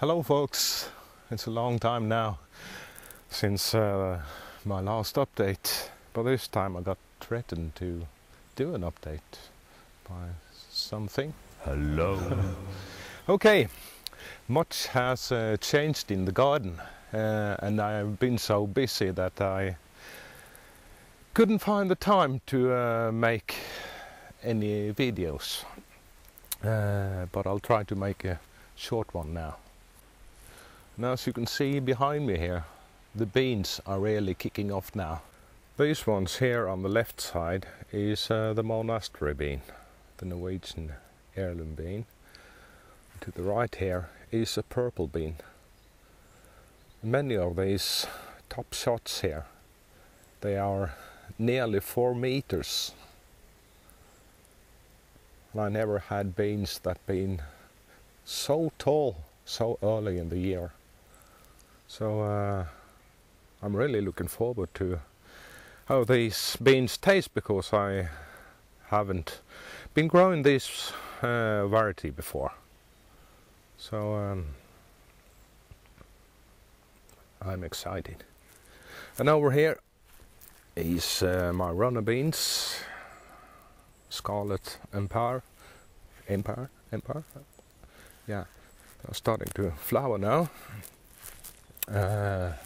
Hello folks, it's a long time now since my last update, but this time I got threatened to do an update by something. Hello. Okay, much has changed in the garden and I've been so busy that I couldn't find the time to make any videos, but I'll try to make a short one now. Now, as you can see behind me here, the beans are really kicking off now. These ones here on the left side is the monastery bean, the Norwegian heirloom bean. To the right here is a purple bean. Many of these top shots here, they are nearly 4 meters. And I never had beans that been so tall so early in the year. So I'm really looking forward to how these beans taste, because I haven't been growing this variety before. So I'm excited. And over here is my runner beans, Scarlet Empire. Yeah, they're starting to flower now. They're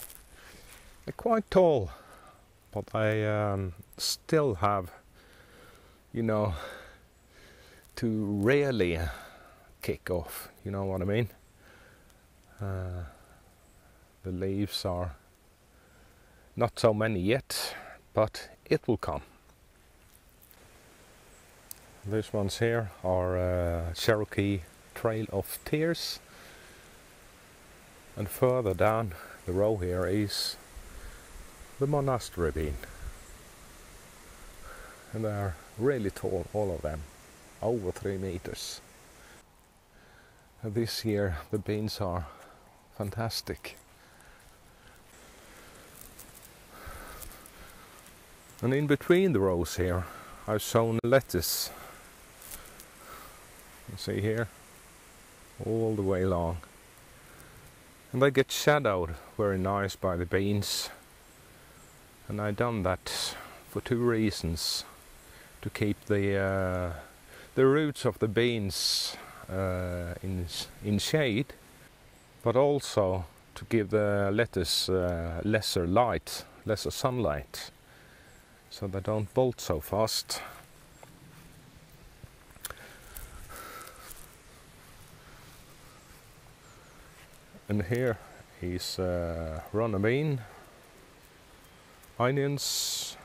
quite tall, but I still have, you know, to really kick off, you know what I mean? The leaves are not so many yet, but it will come. These ones here are Cherokee Trail of Tears. And further down the row here is the monastery bean. And they are really tall, all of them, over 3 meters. And this year the beans are fantastic. And in between the rows here I've sown lettuce. You see here, all the way along. And they get shadowed very nice by the beans. And I done that for 2 reasons: to keep the roots of the beans in shade, but also to give the lettuce lesser sunlight, so they don't bolt so fast. And here is runner bean, onions.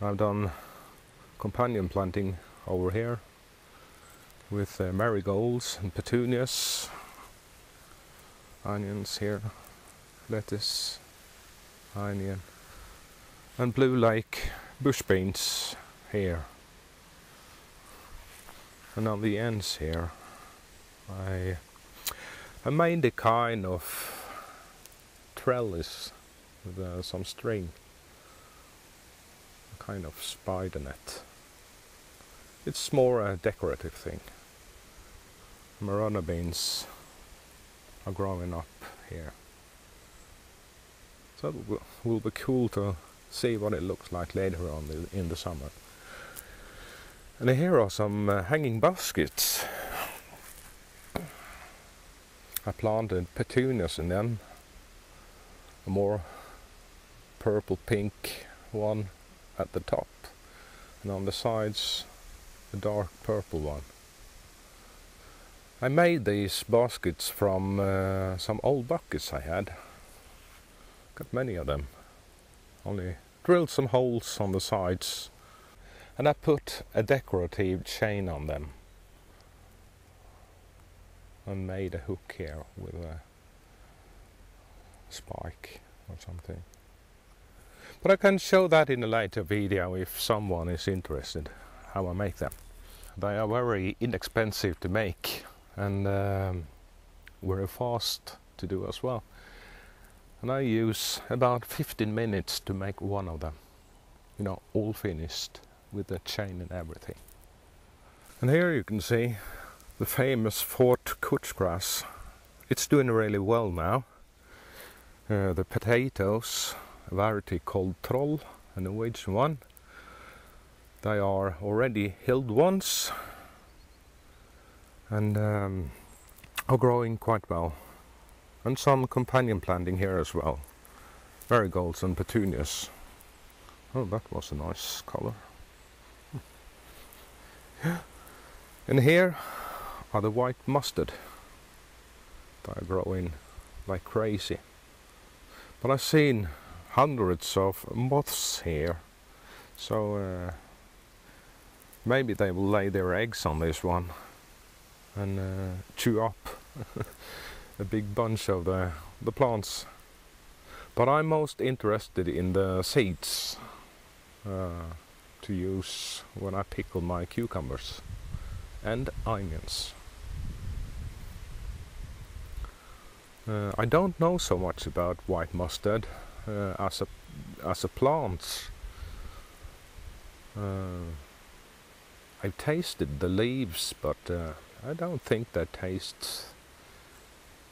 I've done companion planting over here with marigolds and petunias. Onions here, lettuce, onion, and blue lake bush beans here. And on the ends here I made a kind of trellis with some string, a kind of spider net. It's more a decorative thing. My runner beans are growing up here, so it will be cool to see what it looks like later on in the summer. And here are some hanging baskets. I planted petunias in them, a more purple pink one at the top, and on the sides a dark purple one. I made these baskets from some old buckets I had. Got many of them. Only drilled some holes on the sides, and I put a decorative chain on them and made a hook here with a spike or something. But I can show that in a later video if someone is interested how I make them. They are very inexpensive to make and very fast to do as well. And I use about 15 minutes to make one of them, you know, all finished with the chain and everything. And here you can see the famous Fort Couch grass it's doing really well now. The potatoes, a variety called Troll, a Norwegian one, they are already hilled ones and are growing quite well. And some companion planting here as well. Marigolds and petunias. Oh, that was a nice color. And here are the white mustard. They are growing like crazy. But I've seen hundreds of moths here, so maybe they will lay their eggs on this one and chew up a big bunch of the plants. But I'm most interested in the seeds to use when I pickle my cucumbers and onions. I don't know so much about white mustard as a plant. I've tasted the leaves, but I don't think that tastes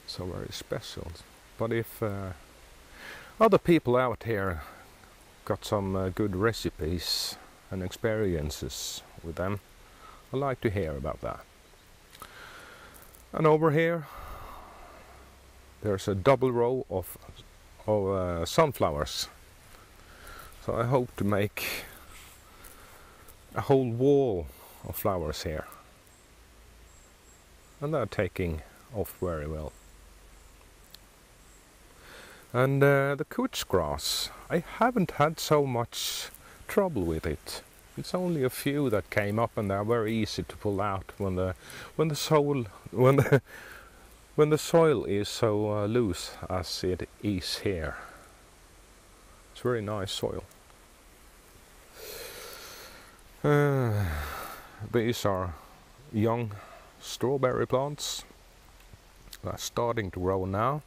so very special. But if other people out here got some good recipes and experiences with them, I'd like to hear about that. And over here there's a double row of sunflowers. So I hope to make a whole wall of flowers here. And they're taking off very well. And the couch grass, I haven't had so much trouble with it. It's only a few that came up, and they're very easy to pull out when the soil is so loose as it is here. It's very nice soil. These are young strawberry plants. They're starting to grow now.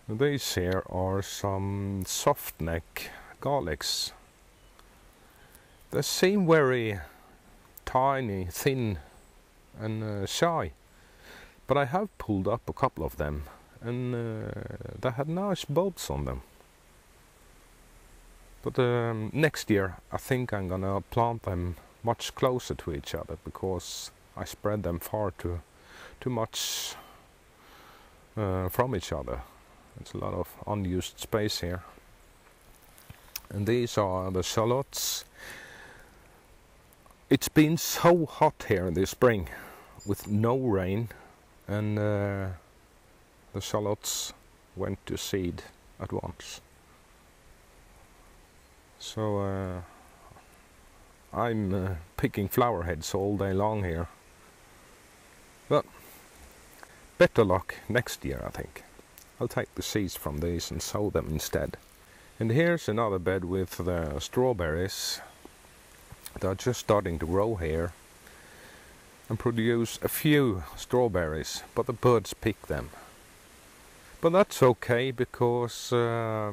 These here are some soft neck garlics. They seem very tiny, thin and shy, but I have pulled up a couple of them, and they had nice bulbs on them. But next year I think I'm gonna plant them much closer to each other, because I spread them far too much from each other. It's a lot of unused space here. And these are the shallots. It's been so hot here this spring with no rain, and the shallots went to seed at once. So I'm picking flower heads all day long here. But better luck next year, I think. I'll take the seeds from these and sow them instead. And here's another bed with the strawberries. They're just starting to grow here and produce a few strawberries, but the birds pick them. But that's okay, because I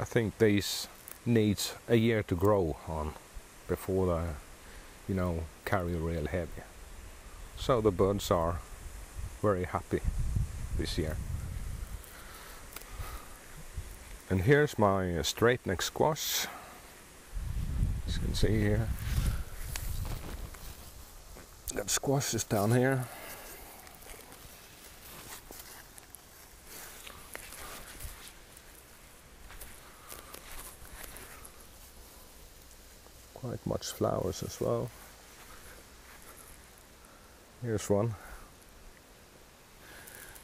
think these needs a year to grow on before they, carry real heavy. So the birds are very happy this year. And here's my straight neck squash, as you can see here. Got squashes down here. Quite much flowers as well. Here's one.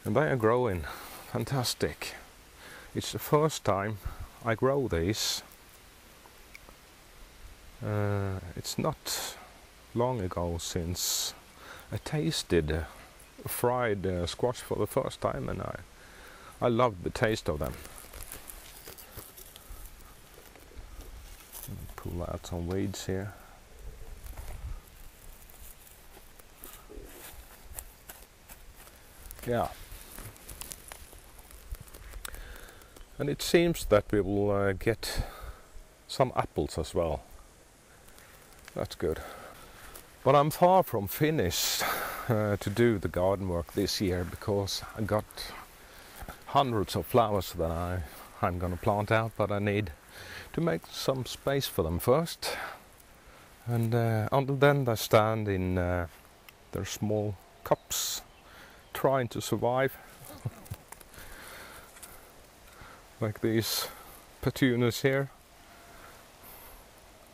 And they are growing fantastic. It's the first time I grow these. It's not long ago since I tasted fried squash for the first time, and I loved the taste of them. Pull out some weeds here. Yeah. And it seems that we will get some apples as well. That's good. But I'm far from finished to do the garden work this year, because I got hundreds of flowers that I'm gonna plant out, but I need to make some space for them first. And until then they stand in their small cups, trying to survive. Like these petunias here.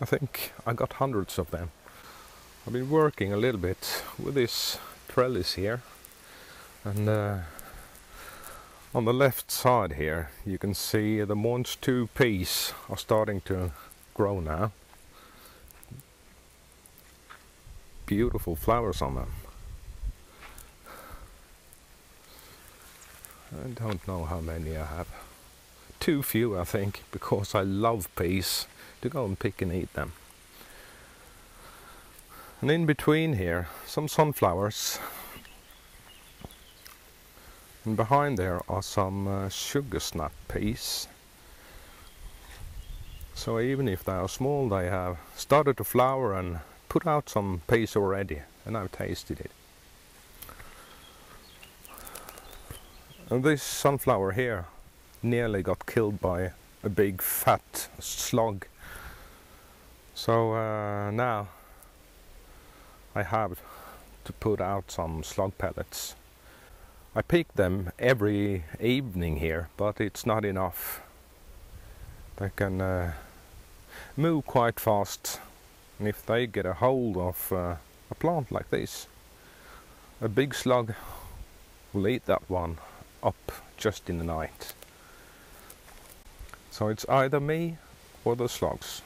I think I got hundreds of them. I've been working a little bit with this trellis here, and on the left side here you can see the Monch 2 peas are starting to grow now. Beautiful flowers on them. I don't know how many I have. Too few, I think, because I love peas, to go and pick and eat them. And in between here, some sunflowers. And behind there are some sugar snap peas. So even if they are small, they have started to flower and put out some peas already, and I've tasted it. And this sunflower here nearly got killed by a big fat slug. So now I have to put out some slug pellets. I pick them every evening here, but it's not enough. They can move quite fast, and if they get a hold of a plant like this, a big slug will eat that one up just in the night. So it's either me or the slugs.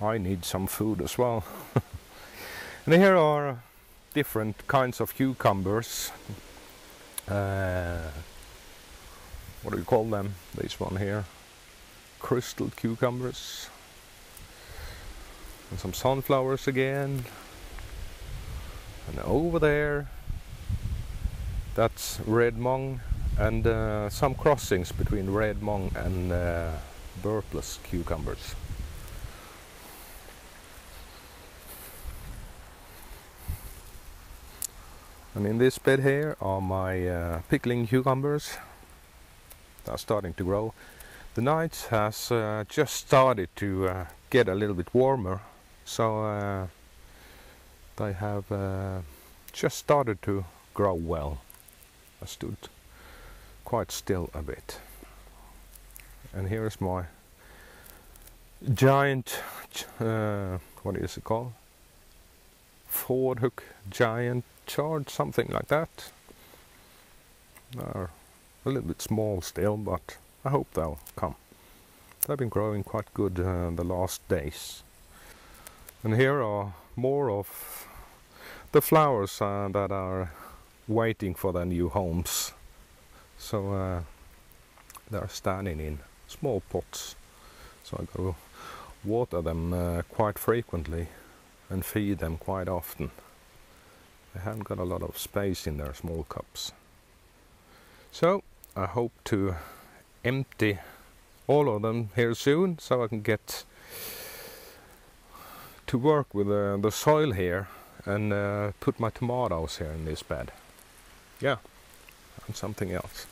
I need some food as well. And here are different kinds of cucumbers. What do you call them? This one here. Crystal cucumbers. And some sunflowers again. And over there, that's red mung, and some crossings between red mung and burpless cucumbers. And in this bed here are my pickling cucumbers. They're starting to grow. The night has just started to get a little bit warmer, so they have just started to grow well. I stood quite still a bit. And here is my giant, what is it called? Ford hook giant chard, something like that. They're a little bit small still, but I hope they'll come. They've been growing quite good the last days. And here are more of the flowers that are waiting for their new homes. So they're standing in small pots. So I go water them quite frequently and feed them quite often. They haven't got a lot of space in their small cups. So I hope to empty all of them here soon, so I can get to work with the soil here and put my tomatoes here in this bed. Yeah, and something else.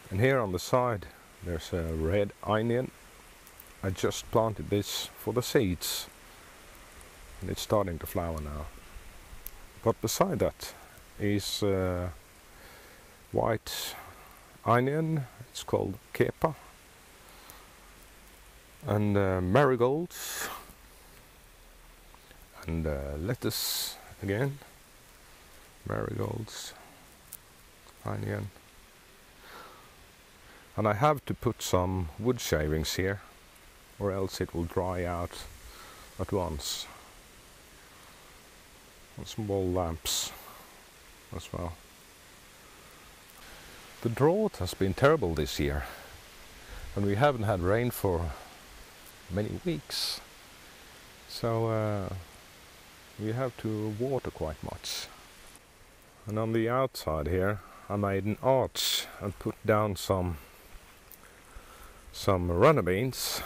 And here on the side there's a red onion. I just planted this for the seeds, and it's starting to flower now. But beside that is white onion. It's called kepa. And marigolds. And lettuce again. Marigolds. Onion. And I have to put some wood shavings here, or else it will dry out at once. And some wall lamps as well. The drought has been terrible this year, and we haven't had rain for many weeks, so we have to water quite much. And on the outside here I made an arch and put down some runner beans.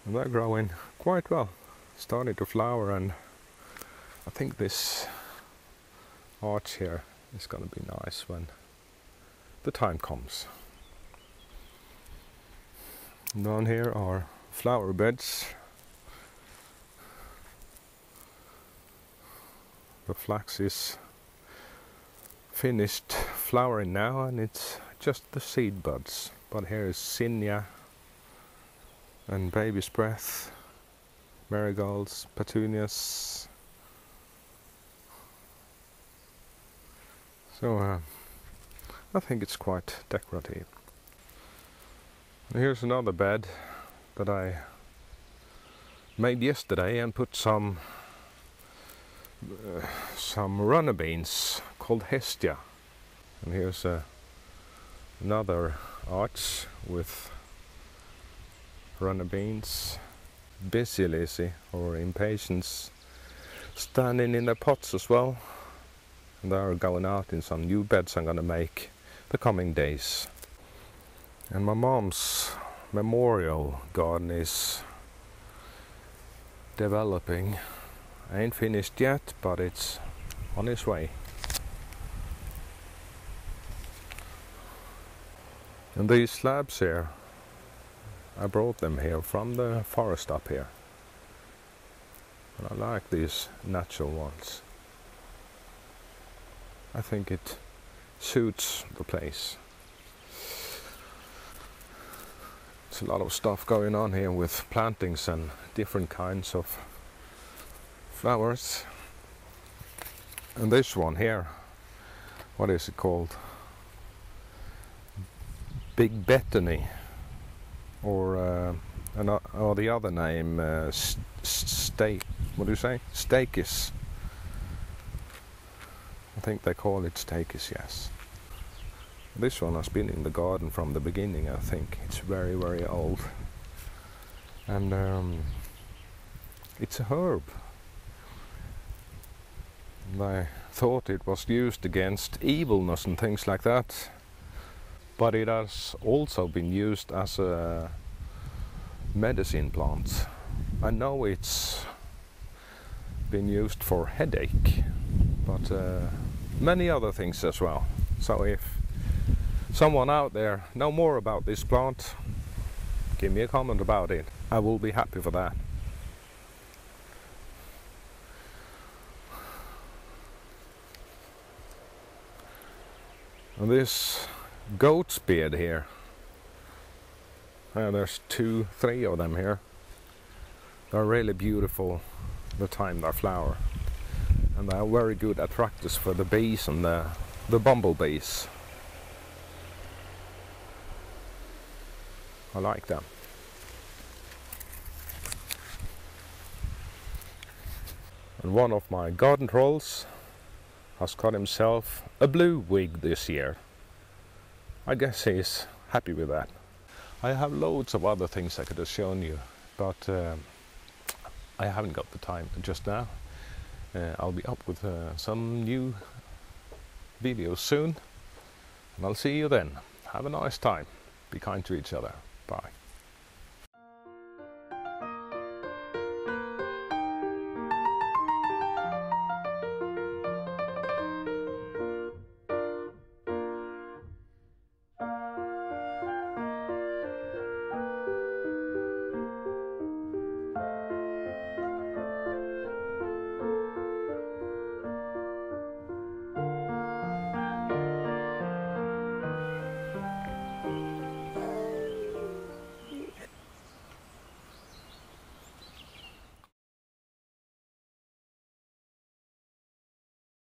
And they're growing quite well, starting to flower, and I think this arch here is going to be nice when the time comes. Down here are flower beds. The flax is finished flowering now, and it's just the seed buds. But here is zinnia and baby's breath, marigolds, petunias. So I think it's quite decorative. And here's another bed that I made yesterday and put some runner beans called Hestia. And here's another arch with runner beans, busy Lizzie or impatience, standing in their pots as well. And they are going out in some new beds I'm gonna make the coming days. And my mom's memorial garden is developing. Ain't finished yet, but it's on its way. And these slabs here, I brought them here from the forest up here. And I like these natural ones. I think it suits the place. There's a lot of stuff going on here with plantings and different kinds of flowers. And this one here, what is it called? Big Bethany, or the other name, steak. What do you say? Steakis. I think they call it steakis, yes. This one has been in the garden from the beginning. I think it's very, very old, and it's a herb. And I thought it was used against evilness and things like that, but it has also been used as a medicine plant. I know it's been used for headache, but many other things as well. So if someone out there know more about this plant, give me a comment about it. I will be happy for that. And this goat's beard here, there's 2, 3 of them here. They're really beautiful the time they flower, and they are very good attractors for the bees and the bumblebees. I like them. And one of my garden trolls has got himself a blue wig this year. I guess he's happy with that. I have loads of other things I could have shown you, but I haven't got the time just now. I'll be up with some new videos soon, and I'll see you then. Have a nice time. Be kind to each other. Bye.